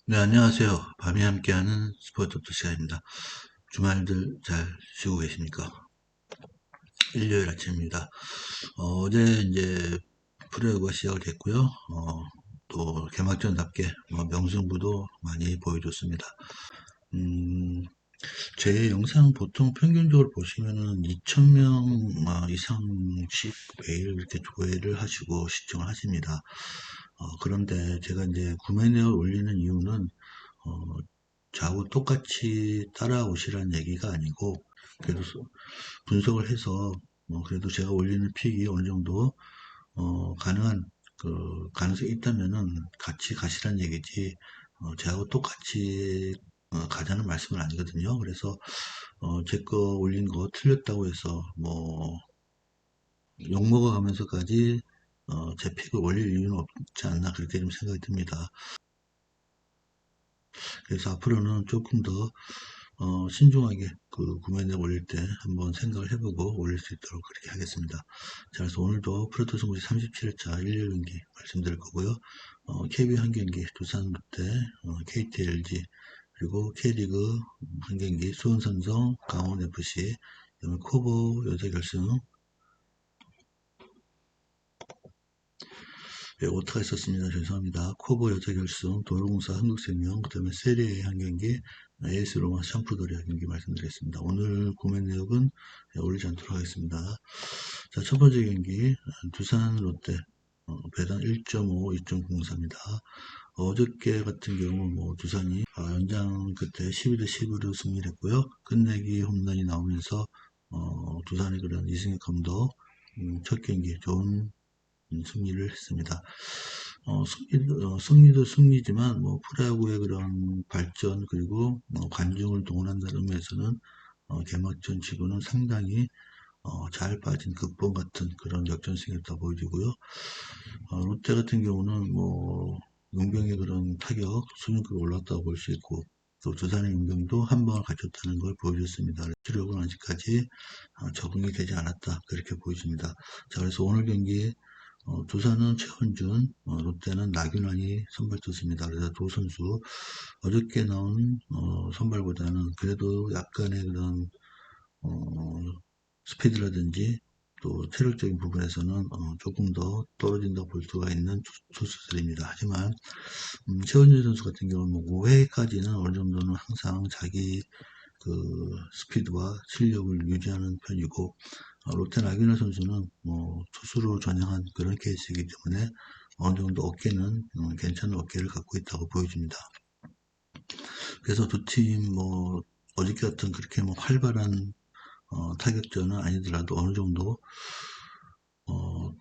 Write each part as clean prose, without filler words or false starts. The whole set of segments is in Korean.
네, 안녕하세요. 밤이 함께하는 스포츠 토크 시간입니다. 주말들 잘 쉬고 계십니까? 일요일 아침입니다. 제 이제 프로야구가 시작이 됐고요. 또 개막전답게 명승부도 많이 보여줬습니다. 음, 제 영상 보통 평균적으로 보시면은 2,000명 이상씩 매일 이렇게 조회를 하시고 시청을 하십니다. 그런데 제가 이제 구매 내역을 올리는 이유는 어, 저하고 똑같이 따라오시라는 얘기가 아니고, 그래도 분석을 해서, 그래도 제가 올리는 픽이 어느 정도, 가능한, 가능성이 있다면은 같이 가시라는 얘기지, 저하고 똑같이, 가자는 말씀은 아니거든요. 그래서, 제 거 올린 거 틀렸다고 해서, 욕먹어가면서까지, 제 픽을 올릴 이유는 없지 않나, 그렇게 좀 생각이 듭니다. 그래서 앞으로는 조금 더 신중하게 그 구매를 올릴 때 한번 생각을 해보고 올릴 수 있도록 그렇게 하겠습니다. 자, 그래서 오늘도 프로토 승부지 37회차 1일 경기 말씀드릴 거고요. KB 한 경기, 두산 롯데, KT LG, 그리고 K리그 한 경기, 수원삼성, 강원FC, 코보 여자 결승, 예, 오타가 있었습니다. 죄송합니다. 코보 여자 결승, 도로공사 한국생명, 그 다음에 세리에 한 경기, AS 로마 샴푸도리아 경기 말씀드리겠습니다. 오늘 구매 내역은 올리지 않도록 하겠습니다. 자, 첫 번째 경기, 두산 롯데, 배당 1.5, 2.04입니다. 어저께 같은 경우, 두산이 연장 그때 12대 10으로 승리를 했고요. 끝내기 홈런이 나오면서, 두산의 그런 이승엽 감독, 첫 경기 좋은 승리를 했습니다. 승리도 승리지만 프로야구의 그런 발전 그리고 관중을 동원한다는 의미에서는 개막전 치고는 상당히 잘 빠진 극본 같은 그런 역전승이었다 보여지고요. 롯데 같은 경우는 용병의 그런 타격 수준급이 올랐다고 볼 수 있고 또 두산의 용병도 한 방을 갖췄다는 걸 보여줬습니다. 주력은 아직까지 적응이 되지 않았다 그렇게 보여집니다. 자, 그래서 오늘 경기 두산은 최원준, 롯데는 나균환이 선발 투수입니다. 그래서 두 선수 어저께 나온 선발보다는 그래도 약간의 그런 어, 스피드라든지 또 체력적인 부분에서는 조금 더 떨어진다고 볼 수가 있는 투수들입니다. 하지만 최원준 선수 같은 경우는 5회까지는 어느 정도는 항상 자기 그 스피드와 실력을 유지하는 편이고 롯데 나균호 선수는 투수로 전향한 그런 케이스이기 때문에 어느 정도 어깨는 괜찮은 어깨를 갖고 있다고 보여집니다. 그래서 두 팀 어저께 같은 그렇게 활발한 타격전은 아니더라도 어느 정도 어,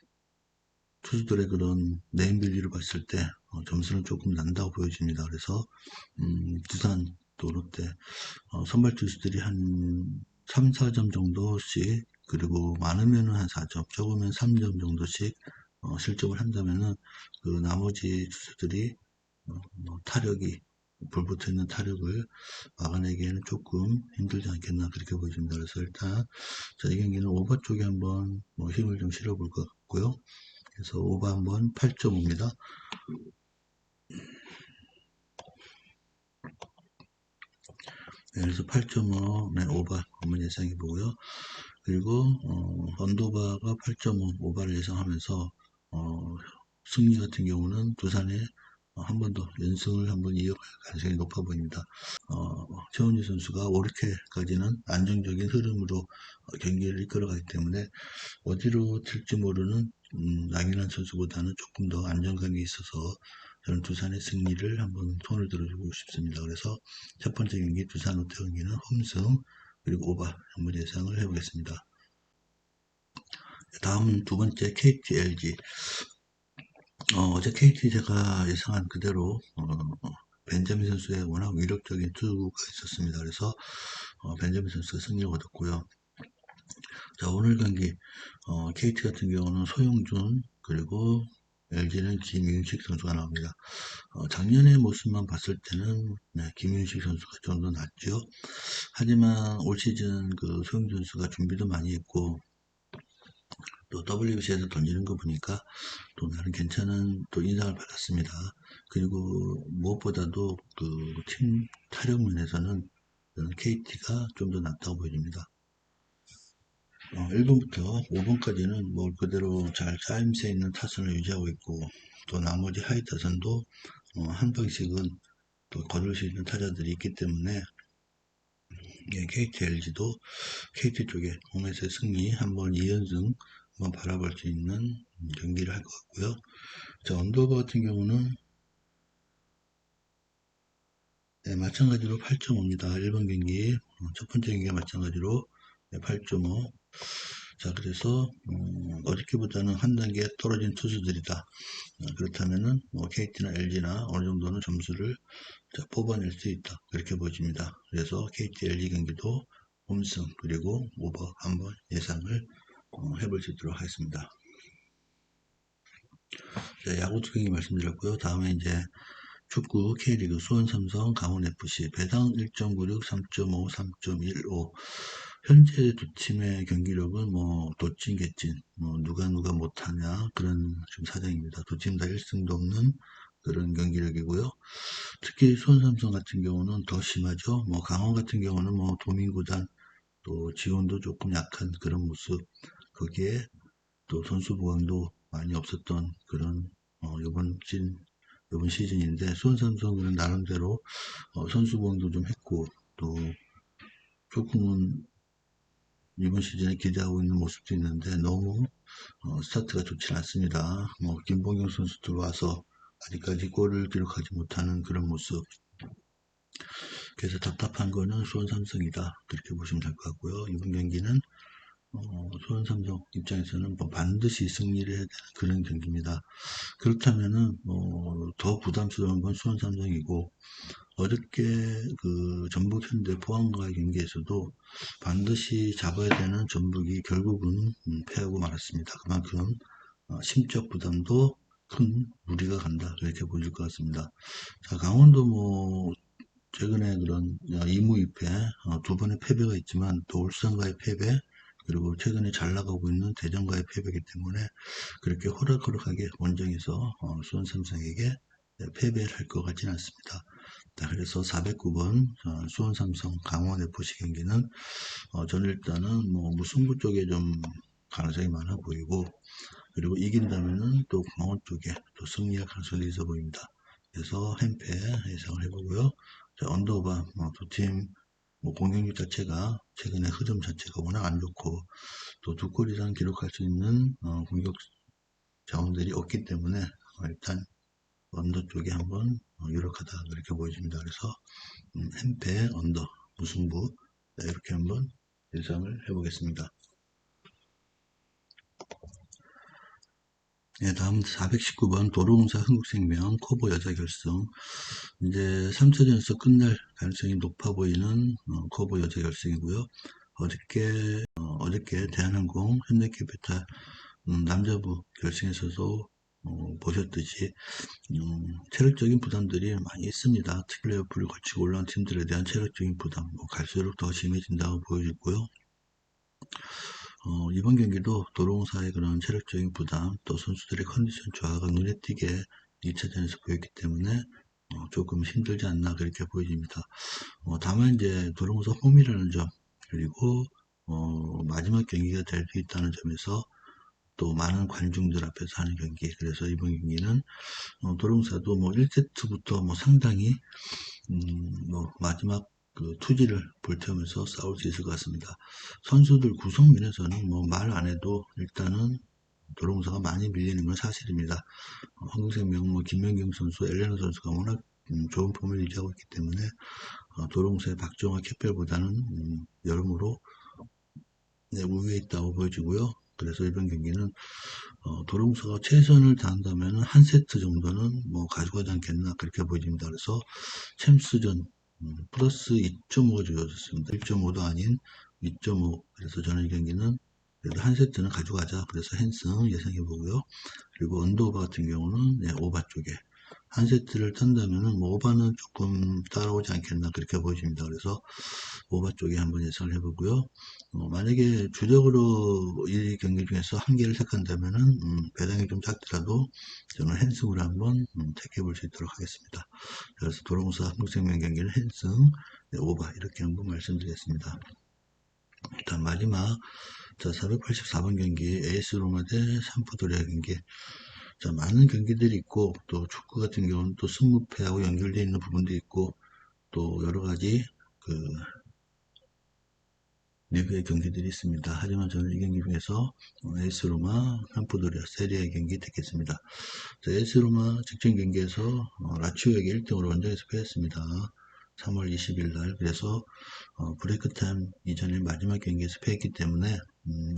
투수들의 그런 네임밸류를 봤을 때 점수는 조금 난다고 보여집니다. 그래서 두산 또 롯데 선발 투수들이 한 3, 4점 정도씩 그리고 많으면 한 4점 적으면 3점 정도씩 실점을 한다면은 그 나머지 투수들이 타력이 불붙어 있는 타력을 막아내기에는 조금 힘들지 않겠나 그렇게 보여집니다. 그래서 일단 자, 이 경기는 오버 쪽에 한번 힘을 좀 실어볼 것 같고요. 그래서 오버 한번 8.5입니다. 네, 그래서 8.5 네, 오버 한번 예상해 보고요. 그리고 언더바가 8.5 오버를 예상하면서 승리 같은 경우는 두산에 한 번 더 연승을 한번 이어갈 가능성이 높아 보입니다. 최원희 선수가 5회까지는 안정적인 흐름으로 경기를 이끌어가기 때문에 어디로 튈지 모르는 양인환 선수보다는 조금 더 안정감이 있어서 저는 두산의 승리를 한번 손을 들어주고 싶습니다. 그래서 첫 번째 경기 두산 롯데 경기는 홈승 그리고 오버 한번 예상을 해보겠습니다. 다음 두 번째 KT LG. 어제 KT 제가 예상한 그대로 벤자민 선수의 워낙 위력적인 투구가 있었습니다. 그래서 벤자민 선수가 승리를 얻었고요. 자, 오늘 경기 KT 같은 경우는 소용준 그리고 LG는 김윤식 선수가 나옵니다. 작년의 모습만 봤을 때는 네, 김윤식 선수가 좀 더 낫죠. 하지만 올 시즌 그 소용준 선수가 준비도 많이 했고 또 WBC에서 던지는 거 보니까 또 나름 괜찮은 또 인상을 받았습니다. 그리고 무엇보다도 그 팀 타력 면에서는 KT가 좀 더 낫다고 보여집니다. 1번부터 5번까지는 뭐 그대로 잘 짜임새 있는 타선을 유지하고 있고, 또 나머지 하위 타선도 한 방씩은 또 거둘 수 있는 타자들이 있기 때문에 KT, LG도 KT 쪽에 홈에서의 승리 한번 2연승 한번 바라볼 수 있는 경기를 할 것 같고요. 자, 언더바 같은 경우는 네, 마찬가지로 8.5입니다. 1번 경기 첫 번째 경기가 마찬가지로 8.5. 자, 그래서 어저께보다는 한 단계 떨어진 투수들이다. 그렇다면은 KT나 LG나 어느 정도는 점수를 뽑아낼 수 있다. 그렇게 보여집니다. 그래서 KT, LG 경기도 홈승 그리고 오버 한번 예상을 해볼 수 있도록 하겠습니다. 자, 야구 두 경기 말씀드렸고요. 다음에 이제 축구 K리그 수원 삼성 강원 FC 배당 1.96, 3.5, 3.15. 현재 두 팀의 경기력은 뭐 도찐 개찐 누가 못하냐 그런 좀 사정입니다. 두 팀 다 1승도 없는 그런 경기력이고요. 특히 수원 삼성 같은 경우는 더 심하죠. 뭐 강원 같은 경우는 뭐 도민구단 또 지원도 조금 약한 그런 모습, 거기에 또 선수 보강도 많이 없었던 그런 이번 시즌인데, 수원 삼성은 나름대로 선수 보강도 좀 했고, 또 조금은 이번 시즌에 기대하고 있는 모습도 있는데 너무 스타트가 좋지 않습니다. 뭐 김봉경 선수 들어와서 아직까지 골을 기록하지 못하는 그런 모습. 그래서 답답한 거는 수원 삼성이다. 그렇게 보시면 될 것 같고요. 이번 경기는 수원 삼성 입장에서는 뭐 반드시 승리를 해야 되는 그런 경기입니다. 그렇다면은 더 부담스러운 건 수원 삼성이고, 어저께 그 전북 현대 포항과의 경기에서도 반드시 잡아야 되는 전북이 결국은 패하고 말았습니다. 그만큼 심적 부담도 큰 무리가 간다, 이렇게 보일 것 같습니다. 자, 강원도 뭐 최근에 그런 2무 2패 두 번의 패배가 있지만 또 울산과의 패배, 그리고 최근에 잘 나가고 있는 대전과의 패배이기 때문에 그렇게 호락호락하게 원정에서 수원 삼성에게 패배를 할 것 같지는 않습니다. 자, 그래서 409번 수원 삼성 강원 FC 경기는 저는 일단은 뭐 무승부 쪽에 좀 가능성이 많아 보이고, 그리고 이긴다면은 또 강원 쪽에 또 승리할 가능성이 있어 보입니다. 그래서 햄패 예상을 해보고요. 자, 언더바 두 팀 공격력 자체가 최근에 흐름 자체가 워낙 안 좋고, 또 두 골 이상 기록할 수 있는 공격 자원들이 없기 때문에 일단 언더 쪽에 한번 유력하다, 그렇게 보여집니다. 그래서 햄패 언더 무승부, 이렇게 한번 예상을 해보겠습니다. 네, 다음 419번 도로공사 흥국생명 코보 여자 결승. 이제 3차전에서 끝날 가능성이 높아 보이는 코보 여자 결승이고요. 어저께 대한항공 현대캐피탈 남자부 결승에서도 보셨듯이 체력적인 부담들이 많이 있습니다. 특히 플레이오프를 거치고 올라온 팀들에 대한 체력적인 부담 갈수록 더 심해진다고 보여지고요. 이번 경기도 도로공사의 그런 체력적인 부담, 또 선수들의 컨디션 저하가 눈에 띄게 2차전에서 보였기 때문에 조금 힘들지 않나, 그렇게 보여집니다. 다만 이제 도로공사 홈이라는 점, 그리고 마지막 경기가 될 수 있다는 점에서 또 많은 관중들 앞에서 하는 경기, 그래서 이번 경기는 도로공사도 뭐 1세트부터 뭐 상당히 마지막 그 투지를 불태우면서 싸울 수 있을 것 같습니다. 선수들 구성면에서는 뭐 말 안 해도 일단은 도로공사가 많이 밀리는 건 사실입니다. 한국생명 김연경 선수, 엘레나 선수가 워낙 좋은 폼을 유지하고 있기 때문에 도로공사의 박정화 캡별보다는 여러모로 우위에 있다고 보여지고요. 그래서 이번 경기는 도로공사가 최선을 다한다면 한 세트 정도는 뭐 가져가지 않겠나, 그렇게 보여집니다. 그래서 챔스전 플러스 2.5가 주어졌습니다. 1.5도 아닌 2.5. 그래서 저는 이 경기는 그래도 한 세트는 가져가자, 그래서 핸승 예상해 보고요. 그리고 언더오버 같은 경우는 오바 쪽에 한 세트를 딴다면은 뭐 오바는 조금 따라오지 않겠나, 그렇게 보여집니다. 그래서 오바 쪽에 한번 예상을 해보고요. 만약에 주력으로 이 경기 중에서 한 개를 택한다면은 배당이 좀 작더라도 저는 핸승으로 한번 택해 볼 수 있도록 하겠습니다. 그래서 도롱사 한국생명 경기는 핸승, 네, 오바 이렇게 한번 말씀드리겠습니다. 일단 마지막 자 484번 경기 에이스 로마 대 삼프도리아 경기. 자 많은 경기들이 있고 또 축구 같은 경우는 또 승무패하고 연결되어 있는 부분도 있고 또 여러 가지 그 리그의 경기들이 있습니다. 하지만 저는 이 경기 중에서 에이스 로마 삼프도리아 세리아 경기 택했습니다. 자, 에이스 로마 직전 경기에서 라치오에게 1등으로 원정에서 패했습니다. 3월 20일 날. 그래서 브레이크 타임 이전에 마지막 경기에서 패했기 때문에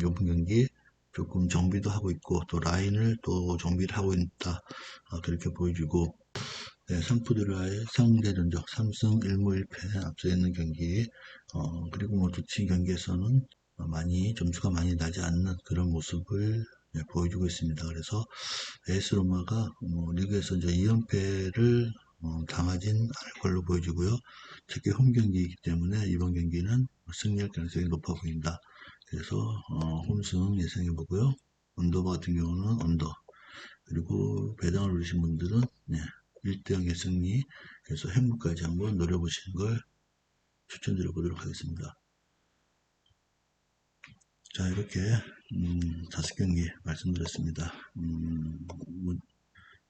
이번 경기 조금 정비도 하고 있고 또 라인을 또 정비를 하고 있다, 그렇게 보여주고, 네, 삼프드라의 상대 전적 3승 1무 1패 앞서 있는 경기, 그리고 뭐 두치 경기에서는 많이 점수가 많이 나지 않는 그런 모습을, 네, 보여주고 있습니다. 그래서 에이스 로마가 리그에서 이제 2연패를 당하진 않을 걸로 보여지고요. 특히 홈 경기이기 때문에 이번 경기는 승리할 가능성이 높아 보인다. 그래서 홈승 예상해 보고요. 언더바 같은 경우는 언더, 그리고 배당을 누리신 분들은, 네, 1대0의 승리, 그래서 행복까지 한번 노려보시는 걸 추천드려 보도록 하겠습니다. 자, 이렇게 5경기 말씀드렸습니다. 뭐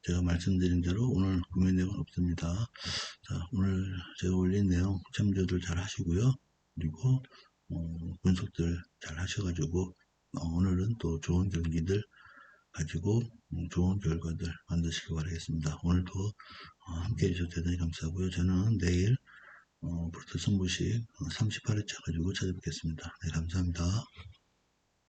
제가 말씀드린 대로 오늘 구매 내용은 없습니다. 자, 오늘 제가 올린 내용 참조들 잘 하시고요. 그리고 분석들 잘 하셔가지고 오늘은 또 좋은 경기들 가지고 좋은 결과들 만드시기 바라겠습니다. 오늘도 함께 해주셔서 대단히 감사하고요. 저는 내일 브루트 승부식 38회차 가지고 찾아뵙겠습니다. 네, 감사합니다.